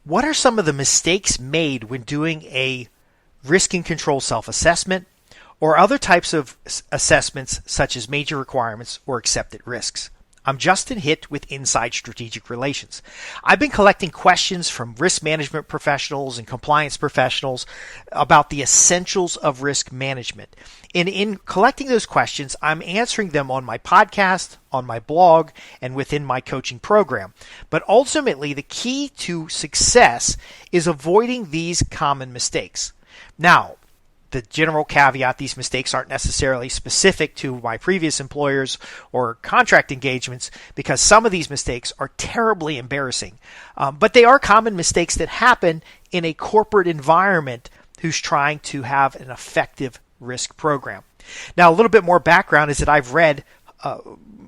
What are some of the mistakes made when doing a risk and control self-assessment or other types of assessments such as major requirements or accepted risks? I'm Justin Hitt with Inside Strategic Relations. I've been collecting questions from risk management professionals and compliance professionals about the essentials of risk management. And in collecting those questions, I'm answering them on my podcast, on my blog, and within my coaching program. But ultimately, the key to success is avoiding these common mistakes. Now, the general caveat, these mistakes aren't necessarily specific to my previous employers or contract engagements because some of these mistakes are terribly embarrassing. But they are common mistakes that happen in a corporate environment who's trying to have an effective risk program. Now, a little bit more background is that I've read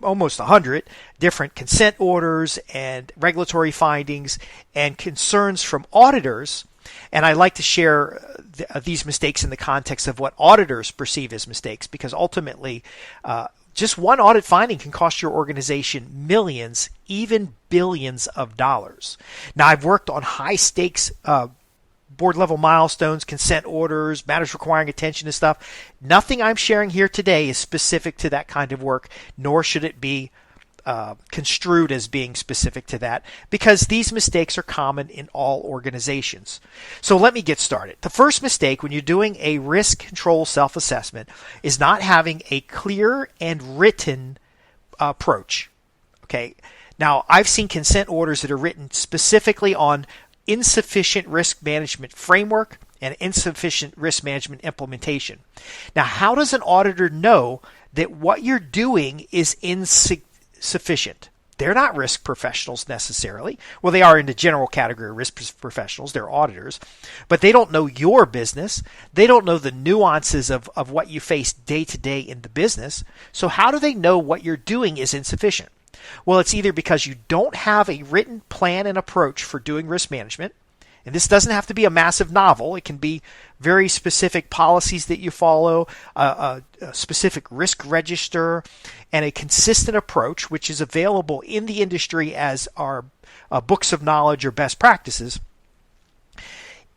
almost 100 different consent orders and regulatory findings and concerns from auditors. And I like to share these mistakes in the context of what auditors perceive as mistakes, because ultimately, just one audit finding can cost your organization millions, even billions of dollars. Now, I've worked on high stakes board level milestones, consent orders, matters requiring attention and stuff. Nothing I'm sharing here today is specific to that kind of work, nor should it be construed as being specific to that, because these mistakes are common in all organizations. So let me get started. The first mistake when you're doing a risk control self-assessment is not having a clear and written approach. Okay. Now, I've seen consent orders that are written specifically on insufficient risk management framework and insufficient risk management implementation. Now, how does an auditor know that what you're doing is insufficient? They're not risk professionals necessarily. Well, they are in the general category of risk professionals. They're auditors. But they don't know your business. They don't know the nuances of what you face day to day in the business. So how do they know what you're doing is insufficient? Well, it's either because you don't have a written plan and approach for doing risk management, and this doesn't have to be a massive novel. It can be very specific policies that you follow, a specific risk register, and a consistent approach, which is available in the industry as our books of knowledge or best practices.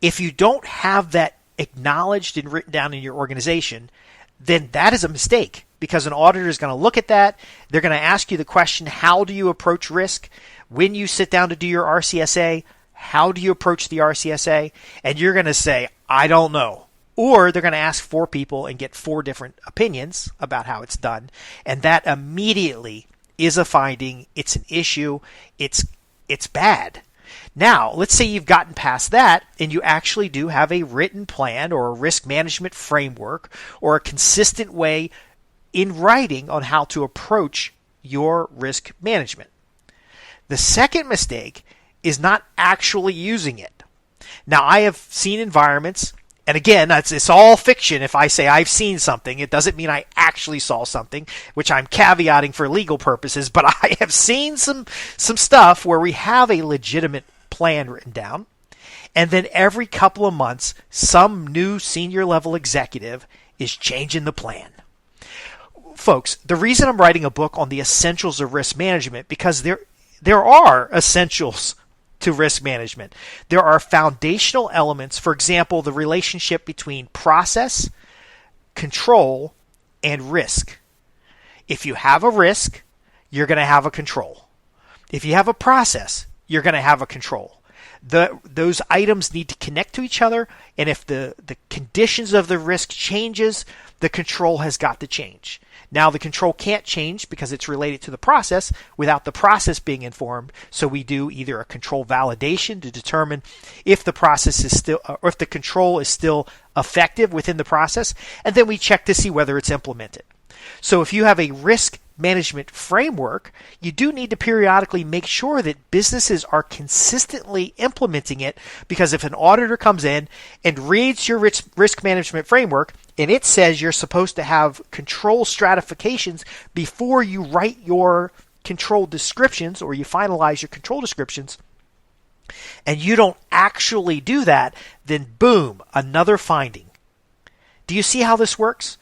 If you don't have that acknowledged and written down in your organization, then that is a mistake, because an auditor is going to look at that. They're going to ask you the question, how do you approach risk? When you sit down to do your RCSA, how do you approach the RCSA? And you're going to say, I don't know. Or they're going to ask 4 people and get 4 different opinions about how it's done. And that immediately is a finding. It's an issue. It's bad. Now, let's say you've gotten past that and you actually do have a written plan or a risk management framework or a consistent way in writing on how to approach your risk management. The second mistake is not actually using it. Now, I have seen environments, and again, it's all fiction. If I say I've seen something, it doesn't mean I actually saw something, which I'm caveating for legal purposes, but I have seen some stuff where we have a legitimate plan written down, and then every couple of months, some new senior level executive is changing the plan. Folks, the reason I'm writing a book on the essentials of risk management, because there are essentials to risk management. There are foundational elements, for example, the relationship between process, control, and risk. If you have a risk, you're going to have a control. If you have a process, you're going to have a control. Those items need to connect to each other, and if the conditions of the risk changes, the control has got to change. Now, the control can't change because it's related to the process without the process being informed. So we do either a control validation to determine if the process is still, or if the control is still effective within the process, and then we check to see whether it's implemented. So if you have a risk management framework, you do need to periodically make sure that businesses are consistently implementing it, because if an auditor comes in and reads your risk management framework and it says you're supposed to have control stratifications before you write your control descriptions or you finalize your control descriptions, and you don't actually do that, then boom, another finding. Do you see how this works?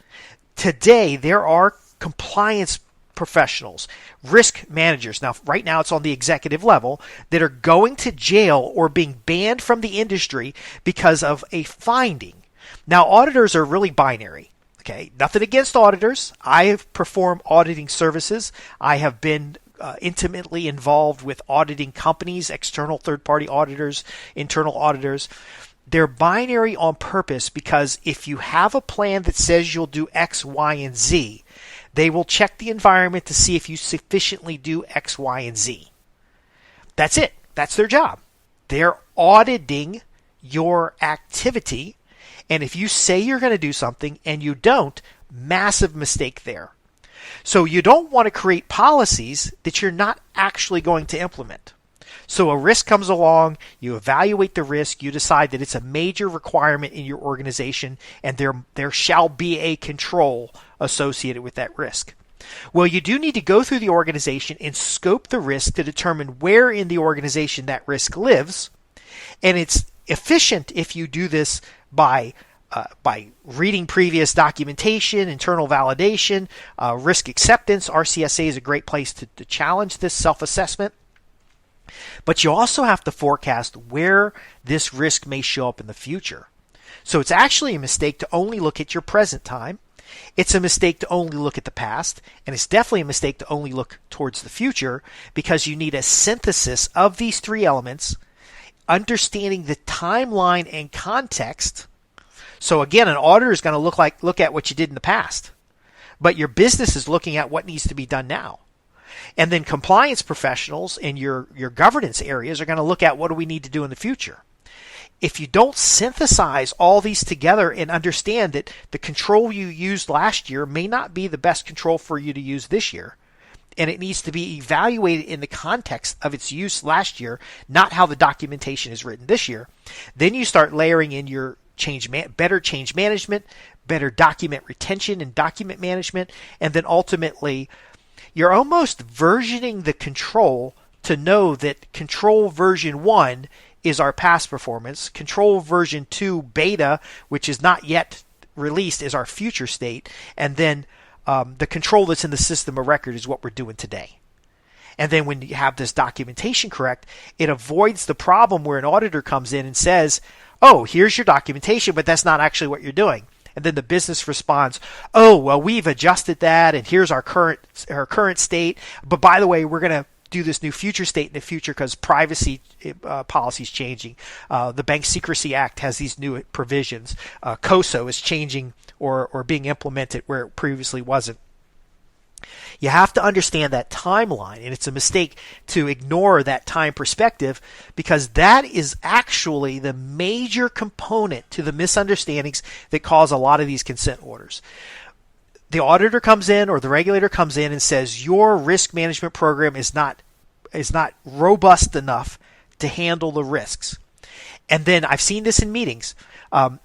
Today, there are compliance professionals, risk managers. Now, right now it's on the executive level that are going to jail or being banned from the industry because of a finding. Now, auditors are really binary. Okay, nothing against auditors. I have performed auditing services. I have been intimately involved with auditing companies, external third-party auditors, internal auditors. They're binary on purpose because if you have a plan that says you'll do X, Y, and Z, they will check the environment to see if you sufficiently do X, Y, and Z. That's it. That's their job. They're auditing your activity, and if you say you're going to do something and you don't, massive mistake there. So you don't want to create policies that you're not actually going to implement. So a risk comes along, you evaluate the risk, you decide that it's a major requirement in your organization, and there shall be a control associated with that risk. Well, you do need to go through the organization and scope the risk to determine where in the organization that risk lives, and it's efficient if you do this by reading previous documentation, internal validation, risk acceptance. RCSA is a great place to challenge this self-assessment. But you also have to forecast where this risk may show up in the future. So it's actually a mistake to only look at your present time. It's a mistake to only look at the past. And it's definitely a mistake to only look towards the future, because you need a synthesis of these three elements, understanding the timeline and context. So again, an auditor is going to look at what you did in the past, but your business is looking at what needs to be done now. And then compliance professionals in your governance areas are going to look at what do we need to do in the future. If you don't synthesize all these together and understand that the control you used last year may not be the best control for you to use this year, and it needs to be evaluated in the context of its use last year, not how the documentation is written this year, then you start layering in your better change management, better document retention and document management, and then ultimately you're almost versioning the control to know that control version 1 is our past performance, control version 2 beta, which is not yet released, is our future state, and then the control that's in the system of record is what we're doing today. And then when you have this documentation correct, it avoids the problem where an auditor comes in and says, oh, here's your documentation, but that's not actually what you're doing. And then the business responds, oh, well, we've adjusted that, and here's our current state. But by the way, we're going to do this new future state in the future because privacy policy is changing. The Bank Secrecy Act has these new provisions. COSO is changing or being implemented where it previously wasn't. You have to understand that timeline, and it's a mistake to ignore that time perspective, because that is actually the major component to the misunderstandings that cause a lot of these consent orders. The auditor comes in or the regulator comes in and says your risk management program is not robust enough to handle the risks. And then I've seen this in meetings.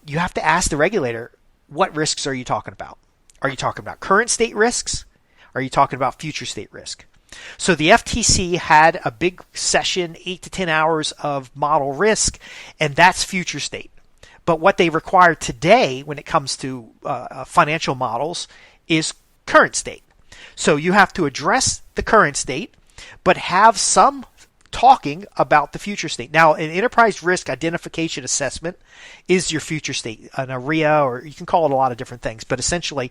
You have to ask the regulator, what risks are you talking about? Are you talking about current state risks? Are you talking about future state risk? So the FTC had a big session, 8 to 10 hours of model risk, and that's future state. But what they require today when it comes to financial models is current state. So you have to address the current state, but have some talking about the future state. Now, an enterprise risk identification assessment is your future state, an ARIA, or you can call it a lot of different things, but essentially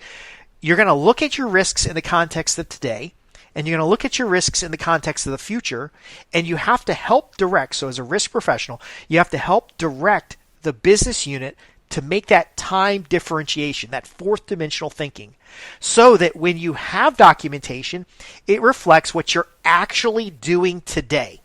you're going to look at your risks in the context of today, and you're going to look at your risks in the context of the future, and you have to help direct. So as a risk professional, you have to help direct the business unit to make that time differentiation, that fourth dimensional thinking, so that when you have documentation, it reflects what you're actually doing today.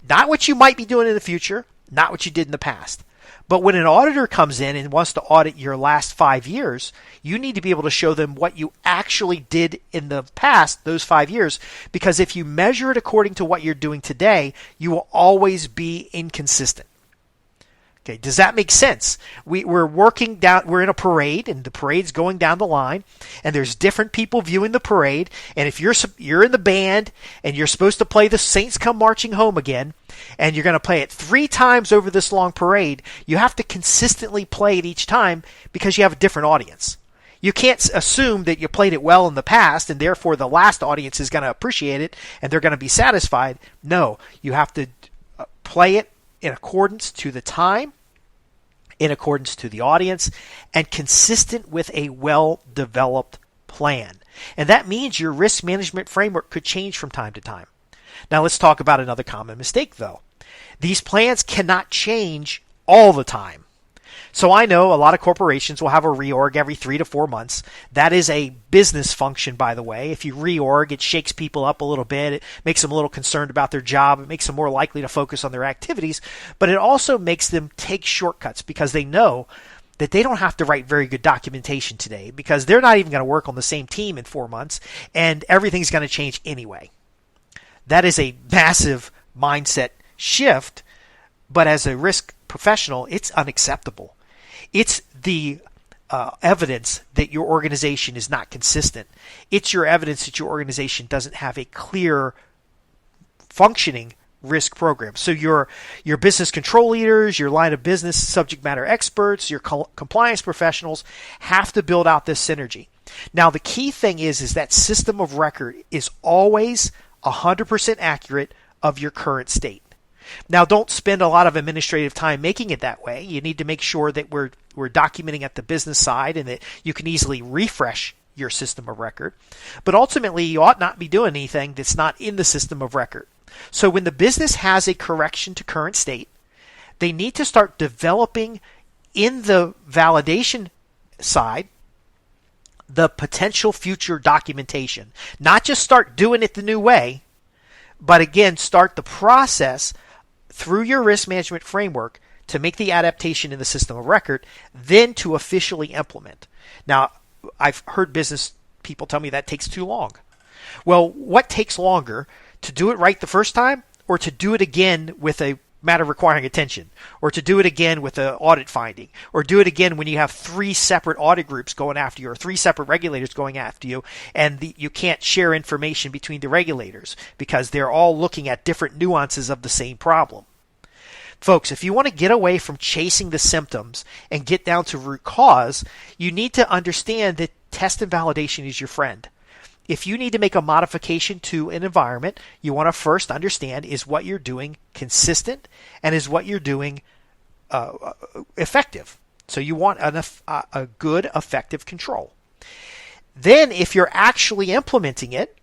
Not what you might be doing in the future, not what you did in the past. But when an auditor comes in and wants to audit your last 5 years, you need to be able to show them what you actually did in the past, those 5 years, because if you measure it according to what you're doing today, you will always be inconsistent. Okay, does that make sense? We're in a parade, and the parade's going down the line, and there's different people viewing the parade, and if you're in the band, and you're supposed to play the Saints Come Marching Home Again, and you're going to play it 3 times over this long parade, you have to consistently play it each time because you have a different audience. You can't assume that you played it well in the past and therefore the last audience is going to appreciate it and they're going to be satisfied. No, you have to play it in accordance to the time, in accordance to the audience, and consistent with a well-developed plan. And that means your risk management framework could change from time to time. Now let's talk about another common mistake though. These plans cannot change all the time. So I know a lot of corporations will have a reorg every 3 to 4 months. That is a business function, by the way. If you reorg, it shakes people up a little bit. It makes them a little concerned about their job. It makes them more likely to focus on their activities. But it also makes them take shortcuts because they know that they don't have to write very good documentation today because they're not even going to work on the same team in 4 months and everything's going to change anyway. That is a massive mindset shift, but as a risk professional, it's unacceptable. It's the evidence that your organization is not consistent. It's your evidence that your organization doesn't have a clear functioning risk program. So your business control leaders, your line of business subject matter experts, your compliance professionals have to build out this synergy. Now, the key thing is that system of record is always 100% accurate of your current state. Now, don't spend a lot of administrative time making it that way. You need to make sure that we're documenting at the business side and that you can easily refresh your system of record. But ultimately, you ought not be doing anything that's not in the system of record. So when the business has a correction to current state, they need to start developing in the validation side the potential future documentation. Not just start doing it the new way, but again, start the process through your risk management framework to make the adaptation in the system of record, then to officially implement. Now, I've heard business people tell me that takes too long. Well, what takes longer, to do it right the first time or to do it again with a matter requiring attention, or to do it again with an audit finding, or do it again when you have 3 separate audit groups going after you or 3 separate regulators going after you and you can't share information between the regulators because they're all looking at different nuances of the same problem. Folks, if you want to get away from chasing the symptoms and get down to root cause, you need to understand that test and validation is your friend. If you need to make a modification to an environment, you want to first understand, is what you're doing consistent and is what you're doing effective? So you want a good, effective control. Then if you're actually implementing it,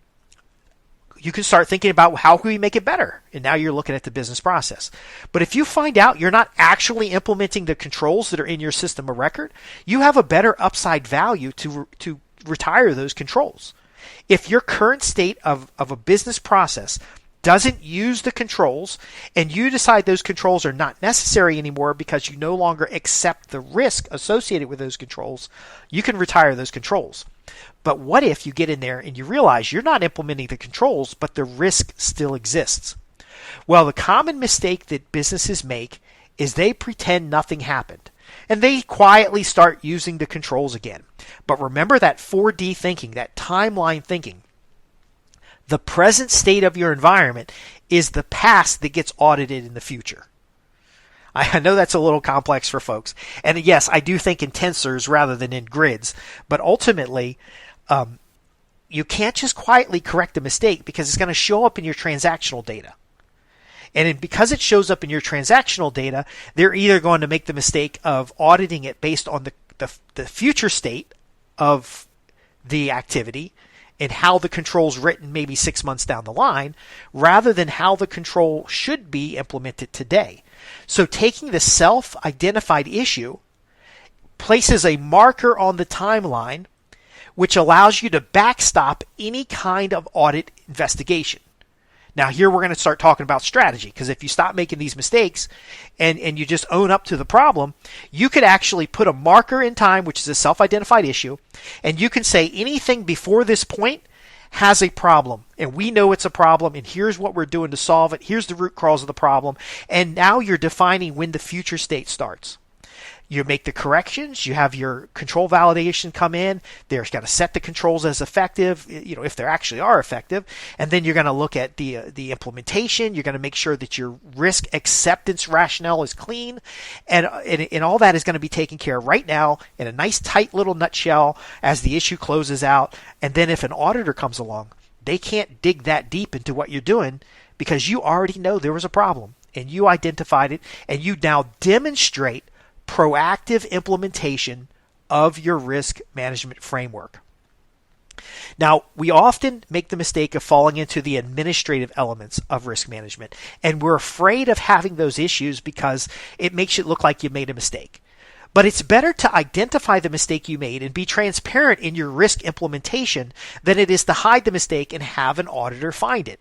you can start thinking about how can we make it better? And now you're looking at the business process. But if you find out you're not actually implementing the controls that are in your system of record, you have a better upside value to retire those controls. If your current state of a business process doesn't use the controls and you decide those controls are not necessary anymore because you no longer accept the risk associated with those controls, you can retire those controls. But what if you get in there and you realize you're not implementing the controls, but the risk still exists? Well, the common mistake that businesses make is they pretend nothing happened. And they quietly start using the controls again. But remember that 4D thinking, that timeline thinking. The present state of your environment is the past that gets audited in the future. I know that's a little complex for folks. And yes, I do think in tensors rather than in grids. But ultimately, you can't just quietly correct a mistake because it's going to show up in your transactional data. And because it shows up in your transactional data, they're either going to make the mistake of auditing it based on the future state of the activity and how the control's written maybe 6 months down the line, rather than how the control should be implemented today. So taking the self-identified issue places a marker on the timeline, which allows you to backstop any kind of audit investigation. Now, here we're going to start talking about strategy, because if you stop making these mistakes and you just own up to the problem, you could actually put a marker in time, which is a self-identified issue, and you can say anything before this point has a problem, and we know it's a problem, and here's what we're doing to solve it. Here's the root cause of the problem, and now you're defining when the future state starts. You make the corrections. You have your control validation come in. They're going to set the controls as effective, if they actually are effective. And then you're going to look at the implementation. You're going to make sure that your risk acceptance rationale is clean, and all that is going to be taken care of right now in a nice tight little nutshell as the issue closes out. And then if an auditor comes along, they can't dig that deep into what you're doing because you already know there was a problem and you identified it, and you now demonstrate proactive implementation of your risk management framework. Now, we often make the mistake of falling into the administrative elements of risk management, and we're afraid of having those issues because it makes it look like you made a mistake. But it's better to identify the mistake you made and be transparent in your risk implementation than it is to hide the mistake and have an auditor find it.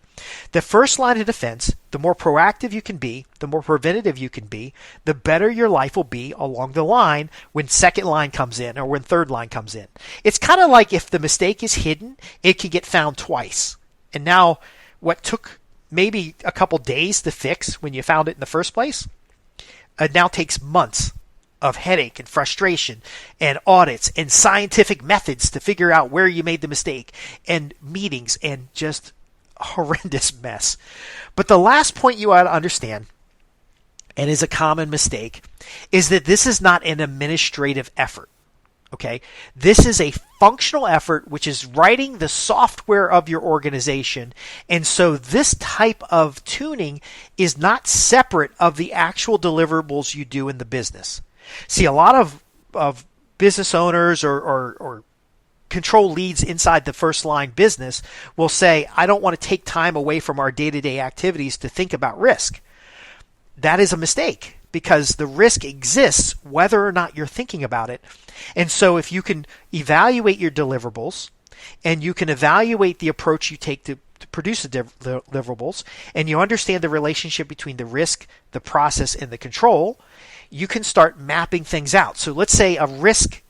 The first line of defense, the more proactive you can be, the more preventative you can be, the better your life will be along the line when second line comes in or when third line comes in. It's kind of like if the mistake is hidden, it can get found twice. And now what took maybe a couple days to fix when you found it in the first place, it now takes months of headache and frustration and audits and scientific methods to figure out where you made the mistake and meetings and just a horrendous mess. But the last point you ought to understand, and is a common mistake, is that this is not an administrative effort. Okay, this is a functional effort, which is writing the software of your organization. And so this type of tuning is not separate of the actual deliverables you do in the business. See, a lot of business owners or control leads inside the first line business will say, I don't want to take time away from our day-to-day activities to think about risk. That is a mistake, because the risk exists whether or not you're thinking about it. And so if you can evaluate your deliverables and you can evaluate the approach you take to produce the deliverables, and you understand the relationship between the risk, the process, and the control, you can start mapping things out. So let's say a risk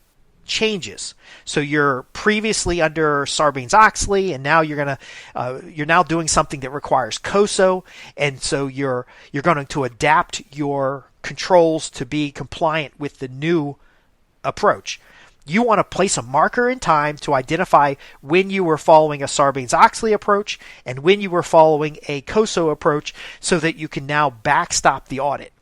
changes. So you're previously under Sarbanes-Oxley, and now you're now doing something that requires COSO, and so you're going to adapt your controls to be compliant with the new approach. You want to place a marker in time to identify when you were following a Sarbanes-Oxley approach and when you were following a COSO approach, so that you can now backstop the audit.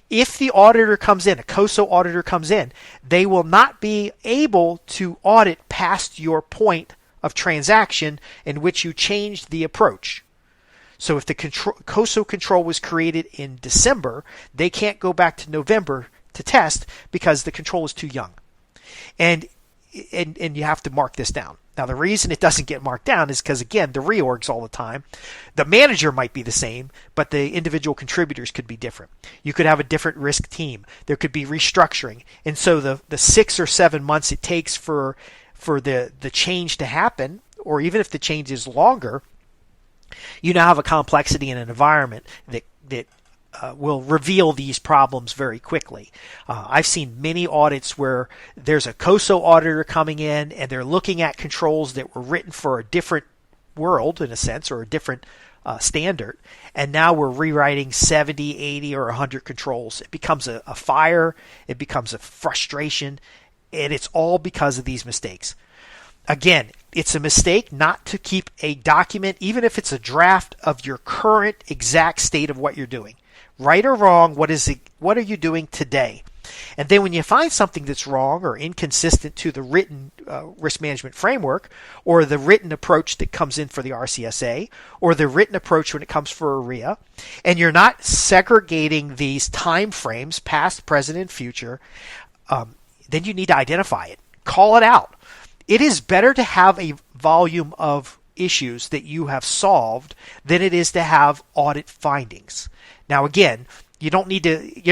If the auditor comes in, a COSO auditor comes in, they will not be able to audit past your point of transaction in which you changed the approach. So if the COSO control was created in December, they can't go back to November to test because the control is too young. And you have to mark this down. Now, the reason it doesn't get marked down is because, again, the reorgs all the time. The manager might be the same, but the individual contributors could be different. You could have a different risk team. There could be restructuring. And so the 6 or 7 months it takes for the change to happen, or even if the change is longer, you now have a complexity in an environment that will reveal these problems very quickly. I've seen many audits where there's a COSO auditor coming in and they're looking at controls that were written for a different world, in a sense, or a different standard, and now we're rewriting 70, 80, or 100 controls. It becomes a fire, it becomes a frustration, and it's all because of these mistakes. Again, it's a mistake not to keep a document, even if it's a draft, of your current exact state of what you're doing. Right or wrong, what are you doing today? And then when you find something that's wrong or inconsistent to the written risk management framework, or the written approach that comes in for the RCSA, or the written approach when it comes for ARIA, and you're not segregating these time frames, past, present, and future, then you need to identify it. Call it out. It is better to have a volume of issues that you have solved than it is to have audit findings. Now, again, you're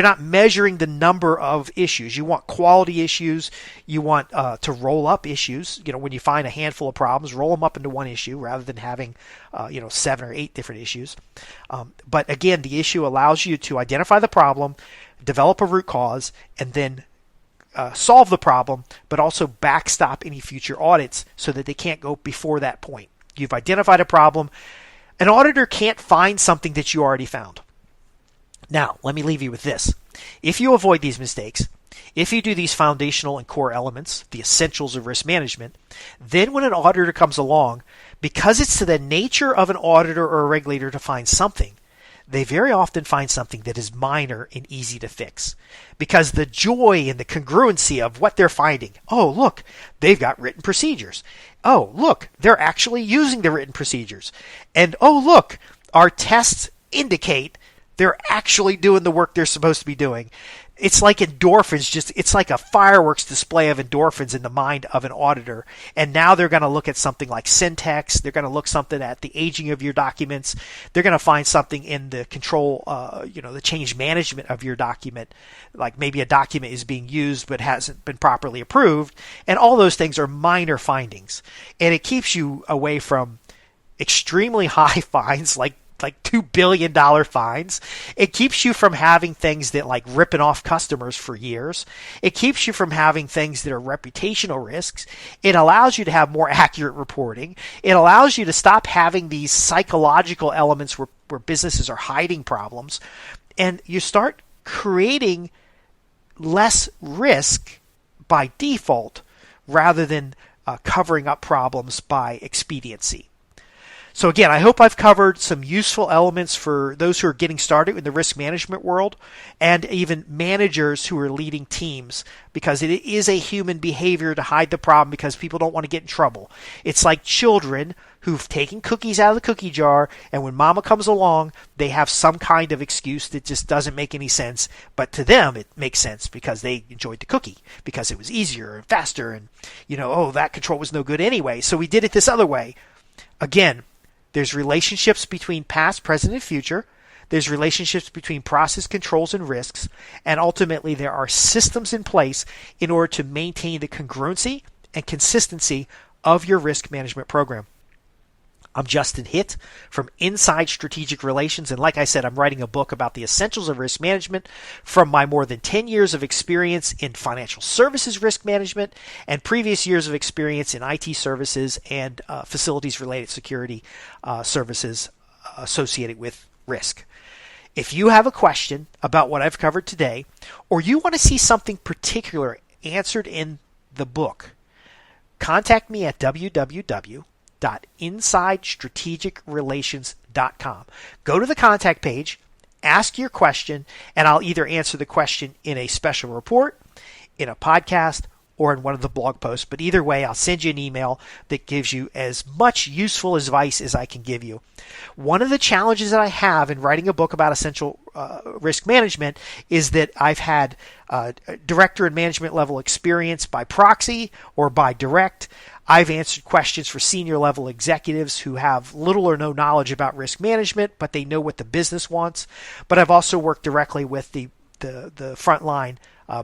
not measuring the number of issues. You want quality issues. You want to roll up issues. When you find a handful of problems, roll them up into one issue rather than having 7 or 8 different issues. But again, the issue allows you to identify the problem, develop a root cause, and then solve the problem, but also backstop any future audits so that they can't go before that point. You've identified a problem. An auditor can't find something that you already found. Now, let me leave you with this. If you avoid these mistakes, if you do these foundational and core elements, the essentials of risk management, then when an auditor comes along, because it's to the nature of an auditor or a regulator to find something, they very often find something that is minor and easy to fix. Because the joy and the congruency of what they're finding, oh, look, they've got written procedures. Oh, look, they're actually using the written procedures. And oh, look, our tests indicate they're actually doing the work they're supposed to be doing. It's like endorphins, it's like a fireworks display of endorphins in the mind of an auditor. And now they're going to look at something like syntax. They're going to look something at the aging of your documents. They're going to find something in the control, the change management of your document. Like maybe a document is being used but hasn't been properly approved. And all those things are minor findings. And it keeps you away from extremely high fines like $2 billion fines. It keeps you from having things that like ripping off customers for years. It keeps you from having things that are reputational risks. It allows you to have more accurate reporting. It allows you to stop having these psychological elements where businesses are hiding problems. And you start creating less risk by default rather than covering up problems by expediency. So again, I hope I've covered some useful elements for those who are getting started in the risk management world and even managers who are leading teams, because it is a human behavior to hide the problem because people don't want to get in trouble. It's like children who've taken cookies out of the cookie jar, and when mama comes along, they have some kind of excuse that just doesn't make any sense, but to them it makes sense because they enjoyed the cookie, because it was easier and faster, and that control was no good anyway, so we did it this other way. Again, there's relationships between past, present, and future. There's relationships between process controls and risks. And ultimately, there are systems in place in order to maintain the congruency and consistency of your risk management program. I'm Justin Hitt from Inside Strategic Relations, and like I said, I'm writing a book about the essentials of risk management from my more than 10 years of experience in financial services risk management and previous years of experience in IT services and facilities-related security services associated with risk. If you have a question about what I've covered today, or you want to see something particular answered in the book, contact me at www.insidestrategicrelations.com. Go to the contact page, ask your question, and I'll either answer the question in a special report, in a podcast, or in one of the blog posts. But either way, I'll send you an email that gives you as much useful advice as I can give you. One of the challenges that I have in writing a book about essential risk management is that I've had director and management level experience by proxy or by direct. I've answered questions for senior level executives who have little or no knowledge about risk management, but they know what the business wants. But I've also worked directly with the frontline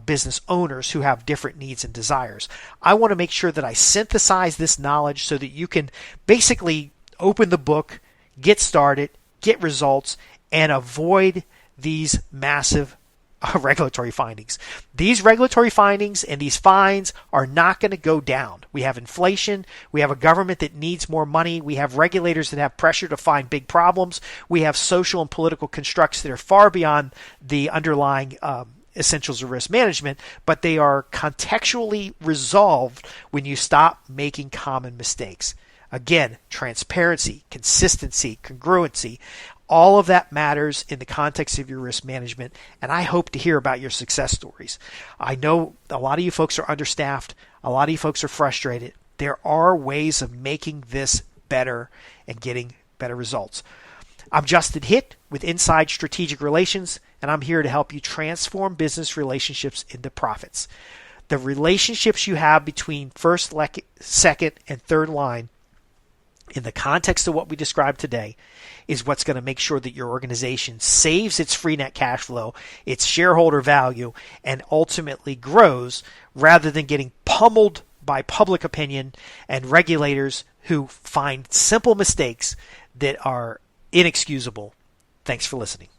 business owners who have different needs and desires. I want to make sure that I synthesize this knowledge so that you can basically open the book, get started, get results, and avoid these massive regulatory findings. These regulatory findings and these fines are not going to go down. We have inflation. We have a government that needs more money. We have regulators that have pressure to find big problems. We have social and political constructs that are far beyond the underlying essentials of risk management, but they are contextually resolved when you stop making common mistakes. Again, transparency, consistency, congruency, all of that matters in the context of your risk management, and I hope to hear about your success stories. I know a lot of you folks are understaffed. A lot of you folks are frustrated. There are ways of making this better and getting better results. I'm Justin Hitt with Inside Strategic Relations, and I'm here to help you transform business relationships into profits. The relationships you have between first, second, and third line in the context of what we described today is what's going to make sure that your organization saves its free net cash flow, its shareholder value, and ultimately grows rather than getting pummeled by public opinion and regulators who find simple mistakes that are inexcusable. Thanks for listening.